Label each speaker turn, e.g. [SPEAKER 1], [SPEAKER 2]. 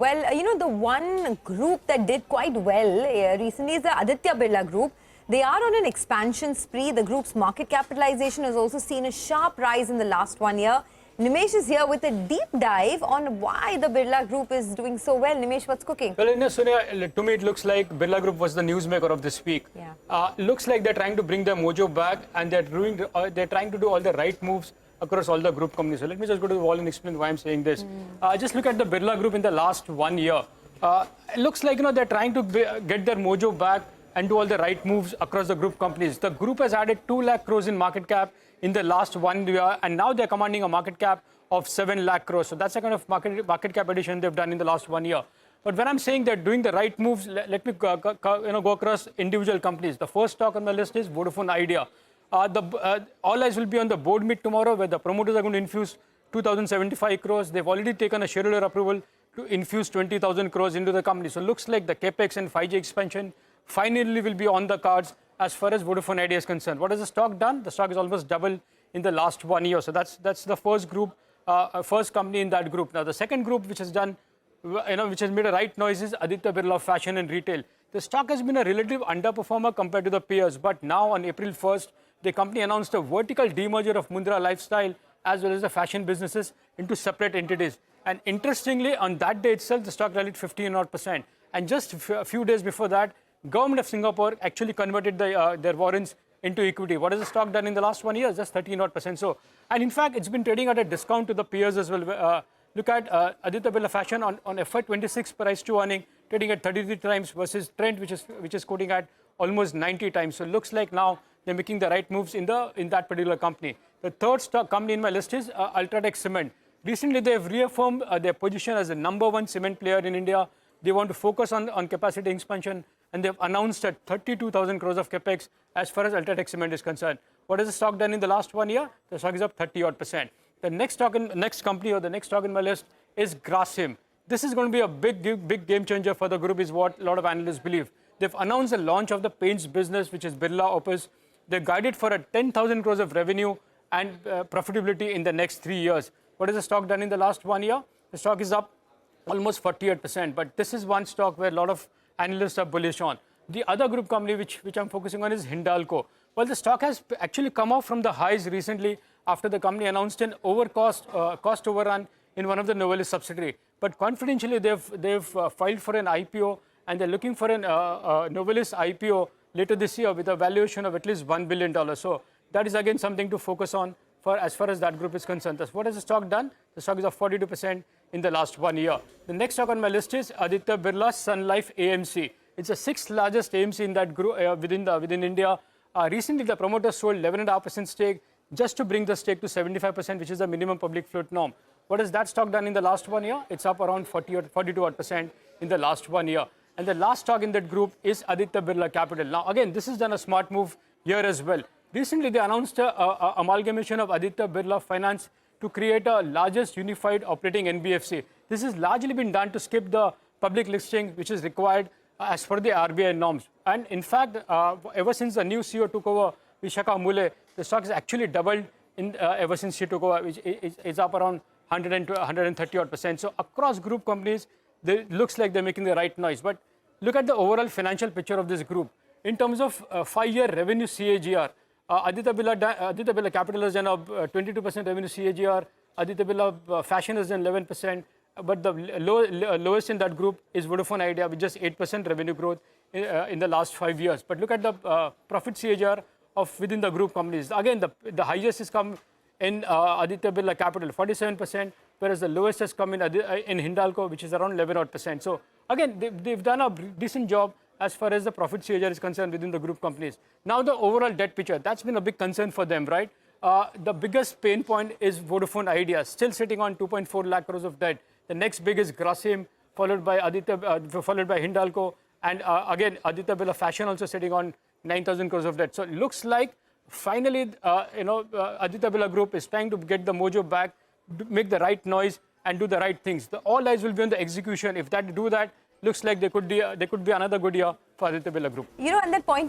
[SPEAKER 1] Well, the one group that did quite well recently is the Aditya Birla Group. They are on an expansion spree. The group's market capitalization has also seen a sharp rise in the last 1 year. Nimesh is here with a deep dive on why the Birla Group is doing so well. Nimesh, what's cooking?
[SPEAKER 2] Well, Sonia, to me it looks like Birla Group was the newsmaker of this week.
[SPEAKER 1] Yeah.
[SPEAKER 2] Looks like they're trying to bring their mojo back, and they're trying to do all the right moves across all the group companies. So let me just go to the wall and explain why I'm saying this. Just look at the Birla Group in the last 1 year. It looks like they're trying to get their mojo back and do all the right moves across the group companies. The group has added 2 lakh crores in market cap in the last 1 year, and now they're commanding a market cap of 7 lakh crores. So that's the kind of market cap addition they've done in the last 1 year. But when I'm saying they're doing the right moves, let me go across individual companies. The first stock on the list is Vodafone Idea. All eyes will be on the board meet tomorrow, where the promoters are going to infuse 2,075 crores. They've already taken a shareholder approval to infuse 20,000 crores into the company. So it looks like the capex and 5G expansion finally will be on the cards as far as Vodafone Idea is concerned. What has the stock done? The stock is almost doubled in the last 1 year. So that's the first group, first company in that group. Now the second group which has done, which has made a right noise is Aditya Birla Fashion and Retail. The stock has been a relative underperformer compared to the peers, but now on April 1st, the company announced a vertical demerger of Mundra Lifestyle as well as the fashion businesses into separate entities. And interestingly, on that day itself, the stock rallied 15%. And just a few days before that, government of Singapore actually converted their warrants into equity. What has the stock done in the last 1 year? Just 13%. So, and in fact, it's been trading at a discount to the peers as well. Look at Aditya Birla Fashion on FY26 price to earning, trading at 33 times versus Trent, which is quoting at almost 90 times. So it looks like now they're making the right moves in that particular company. The third stock company in my list is Ultratech Cement. Recently, they've reaffirmed their position as the #1 cement player in India. They want to focus on capacity expansion, and they've announced at 32,000 crores of capex as far as Ultratech Cement is concerned. What has the stock done in the last 1 year? The stock is up 30%. The next stock in my list is Grasim. This is going to be a big game changer for the group, is what a lot of analysts believe. They've announced the launch of the paints business, which is Birla Opus. They've guided for a 10,000 crores of revenue and profitability in the next 3 years. What has the stock done in the last 1 year? The stock is up almost 48%. But this is one stock where a lot of analysts are bullish on. The other group company which I'm focusing on is Hindalco. Well, the stock has actually come off from the highs recently after the company announced an cost overrun in one of the Novelis subsidiary. But confidentially, they've filed for an IPO, and they're looking for an Novelis IPO later this year with a valuation of at least $1 billion. So that is again something to focus on as far as that group is concerned. What has the stock done? The stock is up 42% in the last 1 year. The next stock on my list is Aditya Birla Sun Life AMC. It's the 6th largest AMC in that group within India. Recently, the promoters sold 11.5% stake just to bring the stake to 75%, which is the minimum public float norm. What has that stock done in the last 1 year? It's up around 42% in the last 1 year. And the last stock in that group is Aditya Birla Capital. Now, again, this has done a smart move here as well. Recently, they announced an amalgamation of Aditya Birla Finance to create a largest unified operating NBFC. This has largely been done to skip the public listing, which is required as per the RBI norms. And in fact, ever since the new CEO took over, Vishakha Mule, the stock has actually doubled ever since she took over, which is up around 130%. So across group companies, it looks like they're making the right noise. But look at the overall financial picture of this group. In terms of 5-year revenue CAGR, Aditya Birla Capital has done a 22% revenue CAGR. Aditya Birla Fashion has done 11%. But the lowest in that group is Vodafone Idea, with just 8% revenue growth in the last 5 years. But look at the profit CAGR of within the group companies. Again, the highest has come in Aditya Birla Capital, 47%, whereas the lowest has come in Hindalco, which is around 11%. So again, they've done a decent job as far as the profit CAGR is concerned within the group companies. Now the overall debt picture, that's been a big concern for them, right? The biggest pain point is Vodafone Idea, still sitting on 2.4 lakh crores of debt. The next big is Grasim, followed by Hindalco, and again Aditya Birla Fashion also sitting on 9,000 crores of debt. So it looks like finally, Aditya Birla Group is trying to get the mojo back, make the right noise, and do the right things. All eyes will be on the execution. If they do that, looks like they could be another good year for Aditya Birla Group.
[SPEAKER 1] And that point